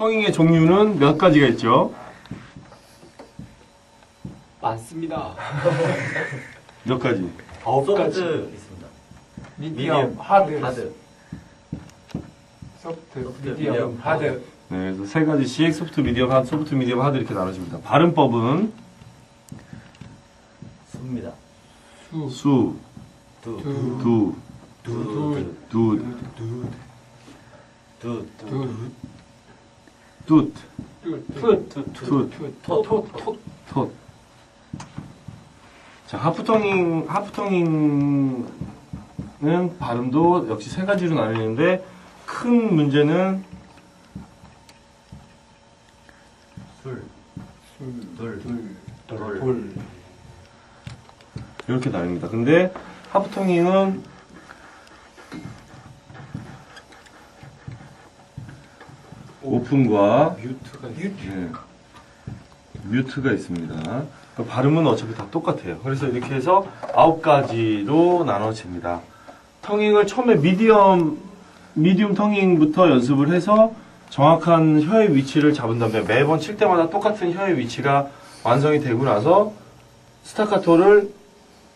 텅잉의 종류는 몇 가지가 있죠? 많습니다. 몇 가지? 9가지 있습니다. 미디엄, 하드, 하드. 소프트, 미디엄, 미디엄, 하드. 네, 그래서 세 가지씩 소프트, 미디엄, 하드, 소프트, 미디엄, 하드 이렇게 나눠집니다. 발음법은 수입니다. 수, 두, 두, 두, 두, 두, 뚠, 텟, 톳. 자, 하프텅잉은 발음도 역시 세 가지로 나뉘는데 큰 문제는 술, 돌. 이렇게 나뉩니다. 근데 하프텅잉은 오픈과 뮤트가 있습니다. 그러니까 발음은 어차피 다 똑같아요. 그래서 이렇게 해서 9가지로 나눠집니다. 텅잉을 처음에 미디엄 텅잉부터 연습을 해서 정확한 혀의 위치를 잡은 다음에 매번 칠 때마다 똑같은 혀의 위치가 완성이 되고 나서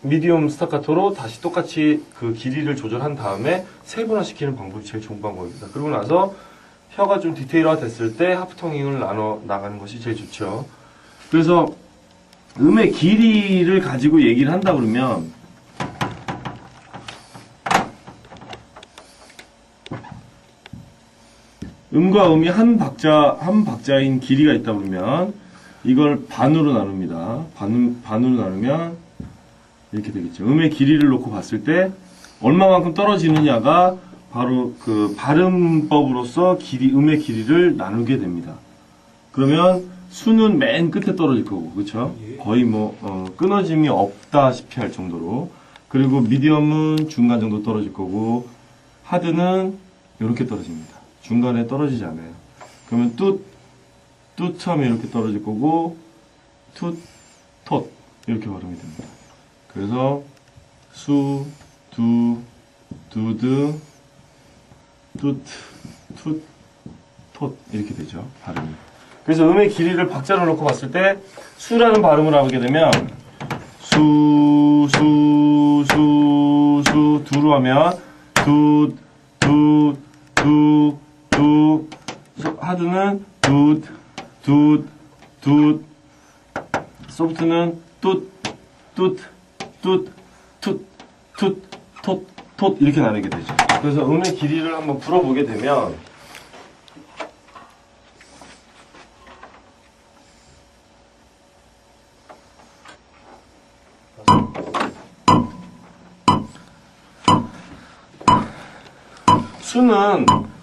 미디엄 스타카토로 다시 똑같이 그 길이를 조절한 다음에 세분화시키는 방법이 제일 좋은 방법입니다. 그러고 나서 혀가 좀 디테일화 됐을 때 하프텅잉을 나눠 나가는 것이 제일 좋죠. 그래서 음의 길이를 가지고 얘기를 한다 그러면 음과 음이 한 박자인 길이가 있다 그러면 이걸 반으로 나눕니다. 반으로 나누면 이렇게 되겠죠. 음의 길이를 놓고 봤을 때 얼마만큼 떨어지느냐가 바로 그 발음법으로서 음의 길이를 나누게 됩니다. 그러면 수는 맨 끝에 떨어질 거고, 그렇죠? 거의 끊어짐이 없다시피 할 정도로. 그리고 미디엄은 중간 정도 떨어질 거고, 하드는 이렇게 떨어집니다. 중간에 떨어지지 않아요. 그러면 뚜처럼 이렇게 떨어질 거고, 톳 이렇게 발음이 됩니다. 그래서 수, 두, 두드, 뚜, 톳 이렇게 되죠. 발음이. 그래서 음의 길이를 박자로 놓고 봤을 때 수라는 발음을 하게 되면 수, 두로 하면 두, 하드는 두, 소프트는 뚜, 톳 이렇게 나누게 되죠. 그래서 음의 길이를 한번 풀어보게 되면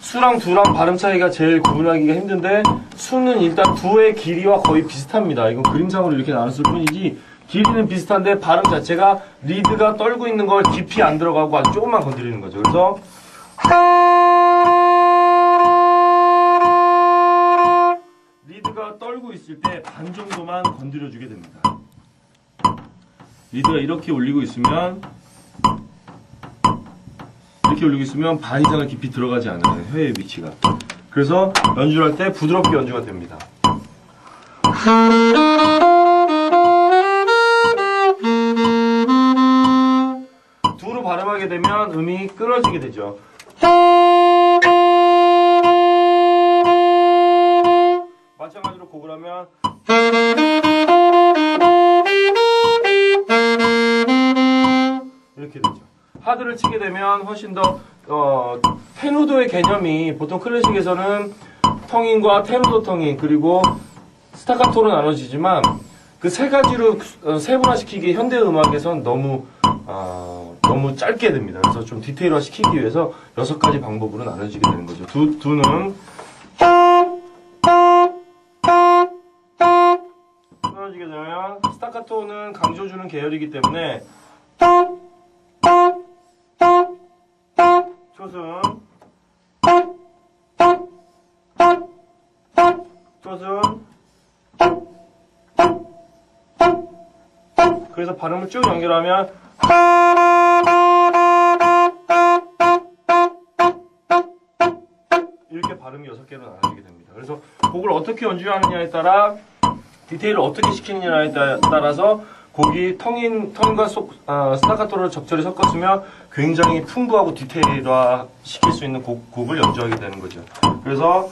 수랑 두랑 발음 차이가 제일 구분하기가 힘든데 수는 일단 두의 길이와 거의 비슷합니다. 이건 그림상으로 이렇게 나눴을 뿐이지 길이는 비슷한데 발음 자체가 리드가 떨고 있는 걸 깊이 안 들어가고 아주 조금만 건드리는 거죠. 그래서 리드가 떨고 있을 때 반 정도만 건드려주게 됩니다. 리드가 이렇게 올리고 있으면 반 이상은 깊이 들어가지 않아요. 혀의 위치가. 그래서 연주를 할 때 부드럽게 연주가 됩니다. 두로 발음하게 되면 음이 끊어지게 되죠. 마찬가지로 곡을 하면 이렇게 되죠. 하드를 치게 되면 훨씬 더 테누도의 개념이 보통 클래식에서는 텅잉과 테누도 텅잉 그리고 스타카토로 나눠지지만 그 세 가지로 세분화시키기 현대 음악에선 너무 짧게 됩니다. 그래서 좀 디테일화 시키기 위해서 6가지 방법으로 나눠지게 되는 거죠. 두는 끊어지게 되면 스타카토는 강조주는 계열이기 때문에 숏은 그래서 발음을 쭉 연결하면 이렇게 발음이 6개로 나눠지게 됩니다. 그래서 곡을 어떻게 연주하느냐에 따라 디테일을 어떻게 시키느냐에 따라서 곡이 텅인과 스타카토를 적절히 섞었으면 굉장히 풍부하고 디테일화 시킬 수 있는 곡을 연주하게 되는 거죠. 그래서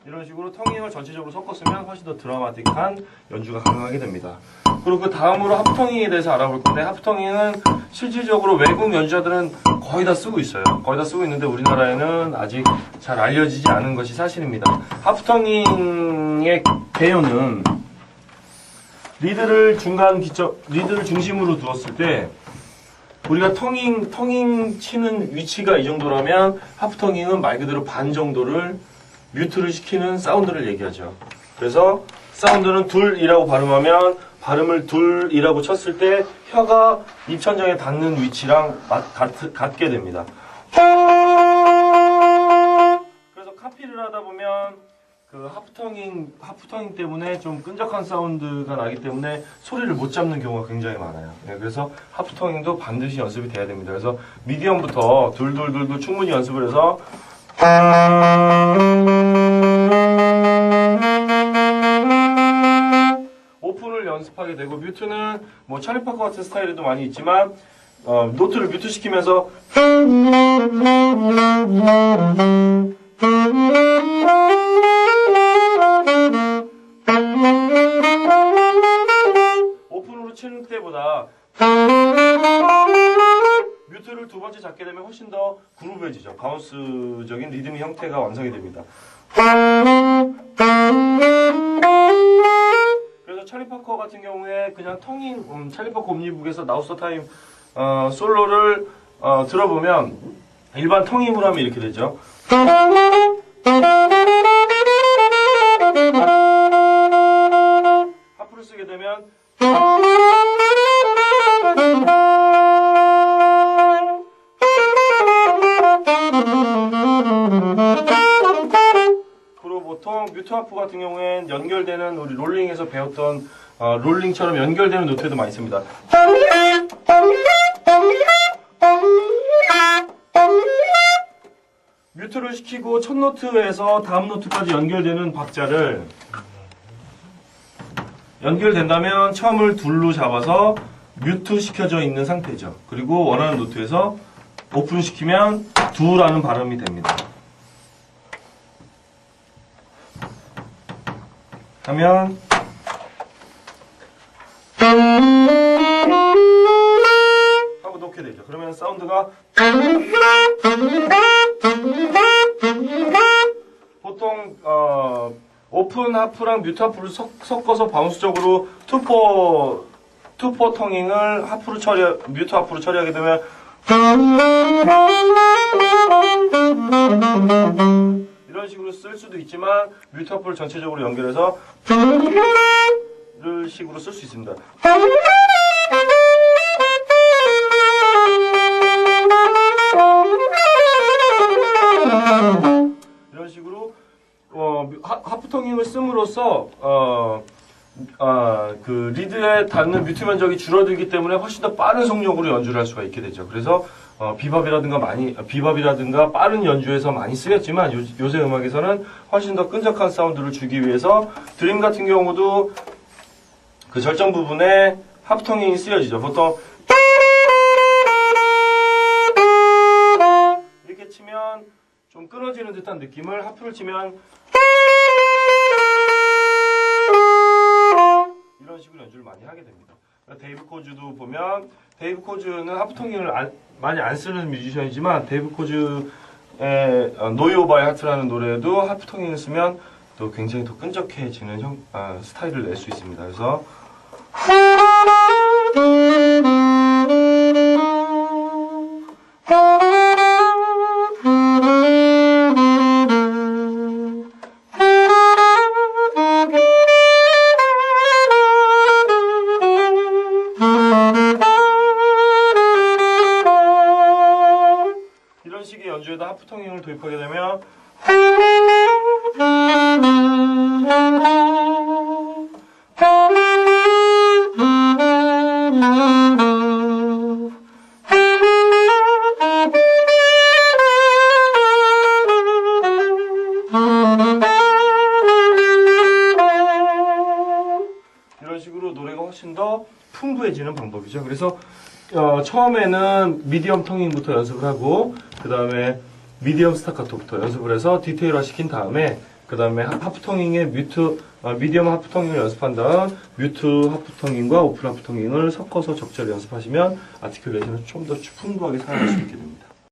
이런 식으로 텅잉을 전체적으로 섞었으면 훨씬 더 드라마틱한 연주가 가능하게 됩니다. 그리고 그 다음으로 하프텅잉에 대해서 알아볼 건데, 하프텅잉은 실질적으로 외국 연주자들은 거의 다 쓰고 있어요. 거의 다 쓰고 있는데 우리나라에는 아직 잘 알려지지 않은 것이 사실입니다. 하프텅잉의 개요는 리드를 중심으로 두었을 때 우리가 텅잉 치는 위치가 이 정도라면 하프텅잉은 말 그대로 반 정도를 뮤트를 시키는 사운드를 얘기하죠. 그래서 사운드는 둘이라고 발음하면 발음을 둘이라고 쳤을 때 혀가 입천장에 닿는 위치랑 같게 됩니다. 그래서 카피를 하다 보면 그 하프텅잉 때문에 좀 끈적한 사운드가 나기 때문에 소리를 못 잡는 경우가 굉장히 많아요. 네, 그래서 하프텅잉도 반드시 연습이 돼야 됩니다. 그래서 미디엄부터 둘둘둘둘 충분히 연습을 해서 오픈을 연습하게 되고, 뮤트는 뭐 찰리 파커 같은 스타일에도 많이 있지만 노트를 뮤트 시키면서 오픈으로 치는 때보다 뮤트를 두 번째 잡게 되면 훨씬 더 그루브해지죠. 바운스적인 리듬의 형태가 완성이 됩니다. 그래서 찰리 파커 같은 경우에 그냥 찰리 파커 옴니북에서 나우스 타임 솔로를 들어보면 일반 텅잉으로 하면 이렇게 되죠. 하프를 쓰게 되면 그리고 보통 뮤트 하프 같은 경우엔 연결되는, 우리 롤링에서 배웠던 롤링처럼 연결되는 노트도 많이 씁니다. 뮤트를 시키고 첫 노트에서 다음 노트까지 연결되는 박자를 연결된다면 처음을 둘로 잡아서 뮤트 시켜져 있는 상태죠. 그리고 원하는 노트에서 오픈시키면 두라는 발음이 됩니다. 하면 하고 놓게 되죠. 그러면 사운드가 보통 오픈 하프랑 뮤트 하프를 섞어서 바운스적으로 투포 텅잉을 뮤트 하프로 처리하게 되면 이런 식으로 쓸 수도 있지만 뮤트 하프를 전체적으로 연결해서 를 식으로 쓸 수 있습니다. 이런 식으로 하프텅잉을 씀으로써 그 리드에 닿는 뮤트 면적이 줄어들기 때문에 훨씬 더 빠른 속력으로 연주를 할 수가 있게 되죠. 그래서 비밥이라든가 빠른 연주에서 많이 쓰였지만 요새 음악에서는 훨씬 더 끈적한 사운드를 주기 위해서 드림 같은 경우도 그 절정 부분에 하프텅잉이 쓰여지죠. 보통 이렇게 치면 좀 끊어지는 듯한 느낌을, 하프를 치면 이런 식으로 연주를 많이 하게 됩니다. 데이브 코즈도 보면, 데이브 코즈는 하프텅잉을 많이 안 쓰는 뮤지션이지만 데이브 코즈의 Know You by Heart라는 노래에도 하프텅잉을 쓰면 또 굉장히 더 끈적해지는 스타일을 낼 수 있습니다. 그래서 이런 식의 연주에다 하프텅잉을 도입하게 되면 이런 식으로 노래가 훨씬 더 풍부해지는 방법이죠. 그래서 처음에는 미디엄 텅잉부터 연습을 하고 그 다음에 미디엄 스타카토부터 연습을 해서 디테일화 시킨 다음에 그 다음에 하프 텅잉의 미디엄 하프 텅잉을 연습한 다음 뮤트 하프 텅잉과 오픈 하프 텅잉을 섞어서 적절히 연습하시면 아티큘레이션을 좀 더 풍부하게 사용할 수 있게 됩니다.